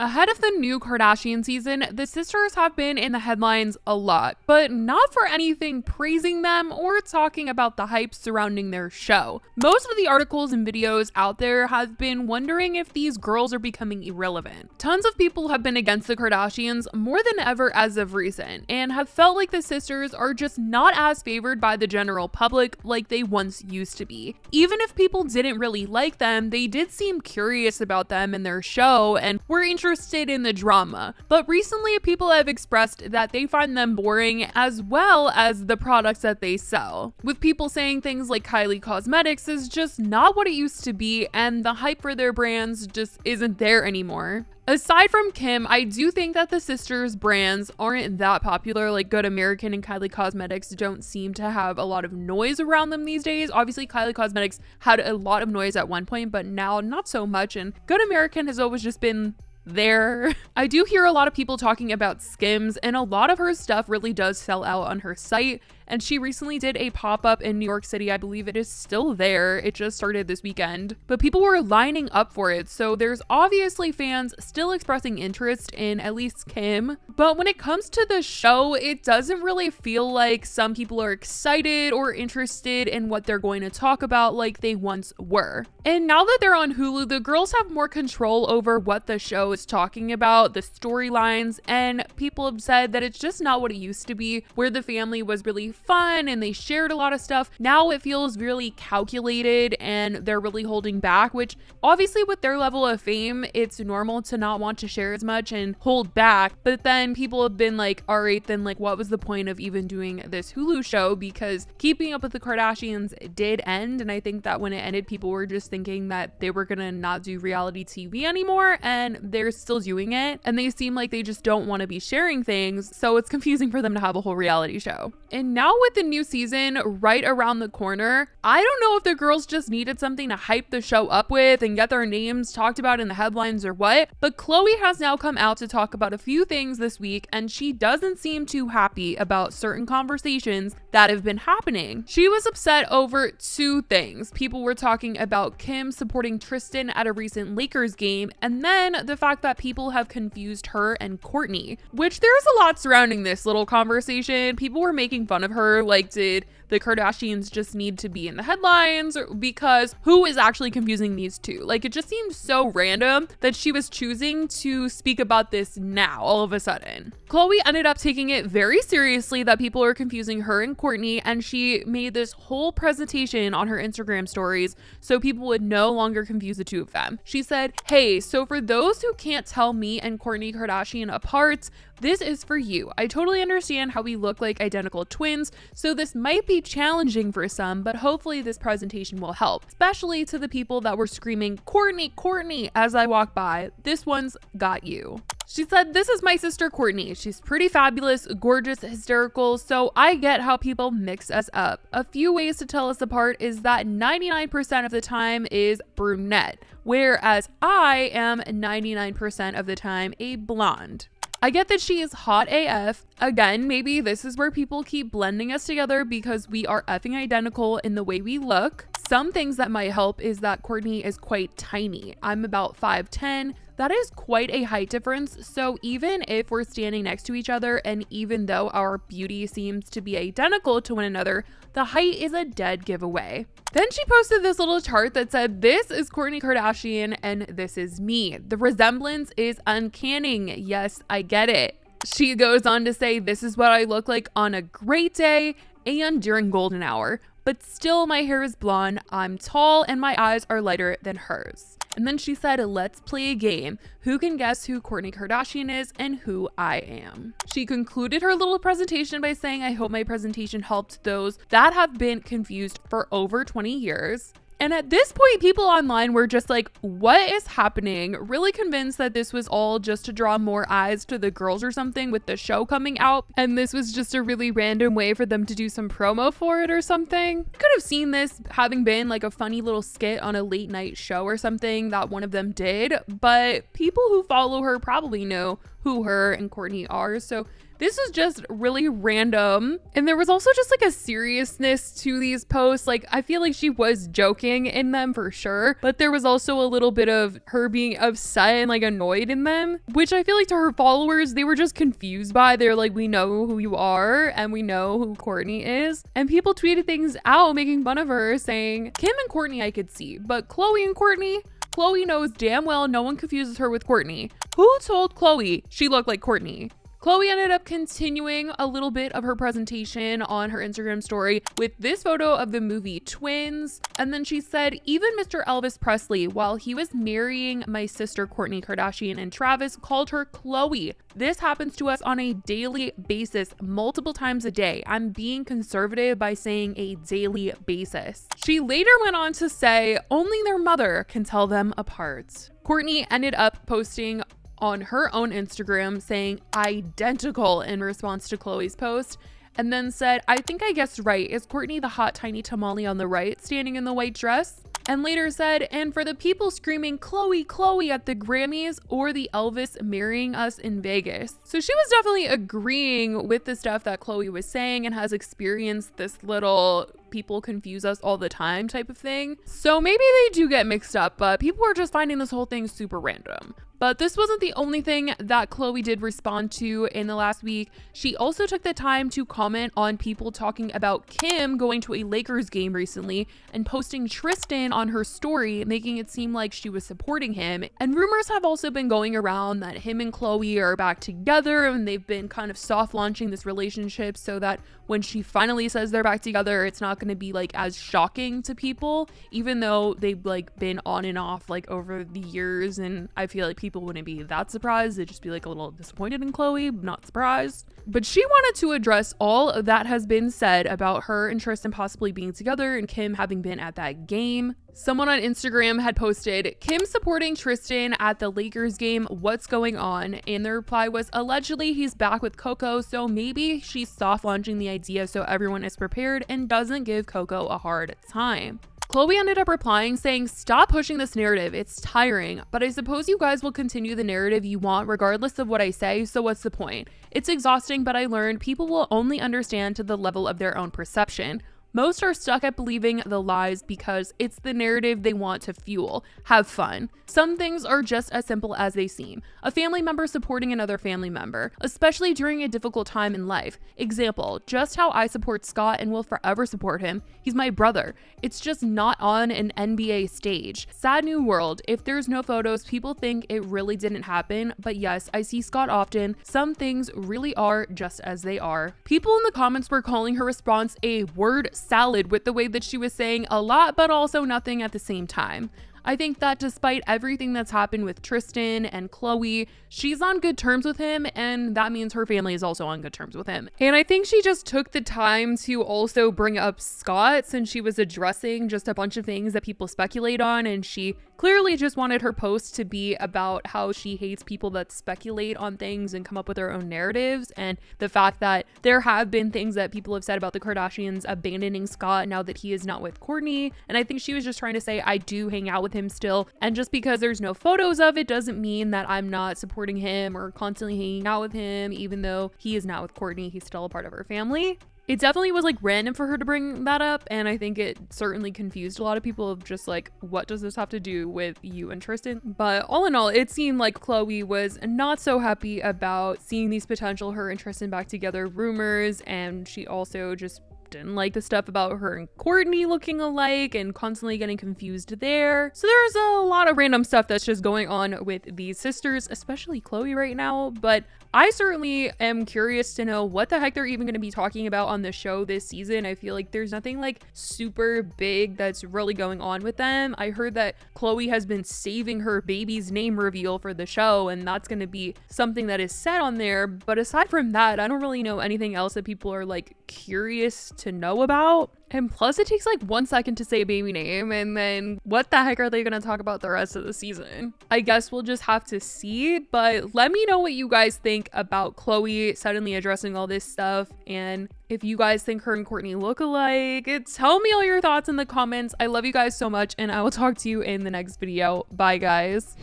Ahead of the new Kardashian season, the sisters have been in the headlines a lot, but not for anything praising them or talking about the hype surrounding their show. Most of the articles and videos out there have been wondering if these girls are becoming irrelevant. Tons of people have been against the Kardashians more than ever as of recent, and have felt like the sisters are just not as favored by the general public like they once used to be. Even if people didn't really like them, they did seem curious about them and their show and were interested in the drama. But recently, people have expressed that they find them boring as well as the products that they sell, with people saying things like Kylie Cosmetics is just not what it used to be and the hype for their brands just isn't there anymore. Aside from Kim, I do think that the sisters' brands aren't that popular. Like Good American and Kylie Cosmetics don't seem to have a lot of noise around them these days. Obviously, Kylie Cosmetics had a lot of noise at one point, but now not so much. And Good American has always just been there. I do hear a lot of people talking about Skims, and a lot of her stuff really does sell out on her site. And she recently did a pop-up in New York City. I believe it is still there. It just started this weekend. But people were lining up for it. So there's obviously fans still expressing interest in at least Kim. But when it comes to the show, it doesn't really feel like some people are excited or interested in what they're going to talk about like they once were. And now that they're on Hulu, the girls have more control over what the show is talking about, the storylines, and people have said that it's just not what it used to be, where the family was really fun and they shared a lot of stuff. Now it feels really calculated and they're really holding back, which obviously with their level of fame, it's normal to not want to share as much and hold back. But then people have been like, all right, then like what was the point of even doing this Hulu show? Because Keeping Up with the Kardashians did end, and I think that when it ended, people were just thinking that they were gonna not do reality TV anymore, and they're still doing it, and they seem like they just don't want to be sharing things, so it's confusing for them to have a whole reality show. And now with the new season right around the corner, I don't know if the girls just needed something to hype the show up with and get their names talked about in the headlines or what, but Khloe has now come out to talk about a few things this week, and she doesn't seem too happy about certain conversations that have been happening. She was upset over two things. People were talking about Kim supporting Tristan at a recent Lakers game, and then the fact that people have confused her and Kourtney, which there's a lot surrounding this little conversation. People were making fun of her, like, did the Kardashians just need to be in the headlines? Because who is actually confusing these two? Like, it just seemed so random that she was choosing to speak about this now, all of a sudden. Khloe ended up taking it very seriously that people are confusing her and Kourtney, and she made this whole presentation on her Instagram stories so people would no longer confuse the two of them. She said, "Hey, so for those who can't tell me and Kourtney Kardashian apart, this is for you. I totally understand how we look like identical twins, so this might be challenging for some, but hopefully this presentation will help, especially to the people that were screaming, 'Kourtney, Kourtney,' as I walk by. This one's got you." She said, "This is my sister Kourtney. She's pretty fabulous, gorgeous, hysterical, so I get how people mix us up. A few ways to tell us apart is that 99% of the time is brunette, whereas I am 99% of the time a blonde. I get that she is hot AF. Again, maybe this is where people keep blending us together because we are effing identical in the way we look. Some things that might help is that Kourtney is quite tiny. I'm about 5'10". That is quite a height difference, so even if we're standing next to each other and even though our beauty seems to be identical to one another, the height is a dead giveaway." Then she posted this little chart that said, "This is Kourtney Kardashian and this is me. The resemblance is uncanny. Yes, I get it." She goes on to say, "This is what I look like on a great day and during golden hour. But still my hair is blonde, I'm tall, and my eyes are lighter than hers." And then she said, "Let's play a game. Who can guess who Kourtney Kardashian is and who I am?" She concluded her little presentation by saying, "I hope my presentation helped those that have been confused for over 20 years. And at this point, people online were just like, what is happening? Really convinced that this was all just to draw more eyes to the girls or something with the show coming out. And this was just a really random way for them to do some promo for it or something. I could have seen this having been like a funny little skit on a late night show or something that one of them did. But people who follow her probably know who who her and Kourtney are. So this is just really random. And there was also just like a seriousness to these posts. Like, I feel like she was joking in them for sure, but there was also a little bit of her being upset and like annoyed in them, which I feel like to her followers, they were just confused by. They're like, we know who you are and we know who Kourtney is. And people tweeted things out making fun of her, saying, Kim and Kourtney I could see, but Khloe and Kourtney? Khloe knows damn well no one confuses her with Kourtney. Who told Khloe she looked like Kourtney? Khloe ended up continuing a little bit of her presentation on her Instagram story with this photo of the movie Twins. And then she said, even Mr. Elvis Presley, while he was marrying my sister Khloe Kardashian and Travis, called her Khloe. This happens to us on a daily basis, multiple times a day. I'm being conservative by saying a daily basis. She later went on to say, only their mother can tell them apart. Kourtney ended up posting on her own Instagram saying identical in response to Khloe's post, and then said, I think I guessed right. Is Kourtney the hot tiny tamale on the right standing in the white dress? And later said, and for the people screaming Khloe, Khloe at the Grammys, or the Elvis marrying us in Vegas. So she was definitely agreeing with the stuff that Khloe was saying and has experienced this little people confuse us all the time type of thing. So maybe they do get mixed up, but people are just finding this whole thing super random. But this wasn't the only thing that Khloe did respond to in the last week. She also took the time to comment on people talking about Kim going to a Lakers game recently and posting Tristan on her story, making it seem like she was supporting him. And rumors have also been going around that him and Khloe are back together, and they've been kind of soft launching this relationship so that when she finally says they're back together, it's not going to be like as shocking to people, even though they've like been on and off like over the years. And I feel like people wouldn't be that surprised. They'd just be like a little disappointed in Khloe, not surprised. But she wanted to address all that has been said about her and Tristan possibly being together and Kim having been at that game. Someone on Instagram had posted, Kim supporting Tristan at the Lakers game, what's going on? And the reply was, allegedly he's back with Coco, so maybe she's soft launching the idea so everyone is prepared and doesn't give Coco a hard time. Khloe ended up replying saying, stop pushing this narrative, it's tiring, but I suppose you guys will continue the narrative you want regardless of what I say, so what's the point? It's exhausting, but I learned people will only understand to the level of their own perception. Most are stuck at believing the lies because it's the narrative they want to fuel. Have fun. Some things are just as simple as they seem. A family member supporting another family member, especially during a difficult time in life. Example, just how I support Scott and will forever support him. He's my brother. It's just not on an NBA stage. Sad new world. If there's no photos, people think it really didn't happen. But yes, I see Scott often. Some things really are just as they are. People in the comments were calling her response a word salad with the way that she was saying a lot but also nothing at the same time. I think that despite everything that's happened with Tristan and Khloe, she's on good terms with him, and that means her family is also on good terms with him. And I think she just took the time to also bring up Scott since she was addressing just a bunch of things that people speculate on, and she clearly just wanted her post to be about how she hates people that speculate on things and come up with their own narratives, and the fact that there have been things that people have said about the Kardashians abandoning Scott now that he is not with Kourtney. And I think she was just trying to say, I do hang out with him still, and just because there's no photos of it doesn't mean that I'm not supporting him or constantly hanging out with him. Even though he is not with Kourtney, he's still a part of her family. It definitely was like random for her to bring that up, and I think it certainly confused a lot of people of just like, what does this have to do with you and Tristan? But all in all, it seemed like Khloe was not so happy about seeing these potential her and Tristan back together rumors, and she also just didn't like the stuff about her and Kourtney looking alike and constantly getting confused there. So there's a lot of random stuff that's just going on with these sisters, especially Khloe right now. But I certainly am curious to know what the heck they're even going to be talking about on the show this season. I feel like there's nothing like super big that's really going on with them. I heard that Khloe has been saving her baby's name reveal for the show, and that's going to be something that is said on there. But aside from that, I don't really know anything else that people are like curious to know about. And plus, it takes like 1 second to say a baby name, and then what the heck are they gonna talk about the rest of the season? I guess we'll just have to see, but let me know what you guys think about Khloe suddenly addressing all this stuff, and if you guys think her and Kourtney look alike. Tell me all your thoughts in the comments. I love you guys so much, and I will talk to you in the next video. Bye, guys.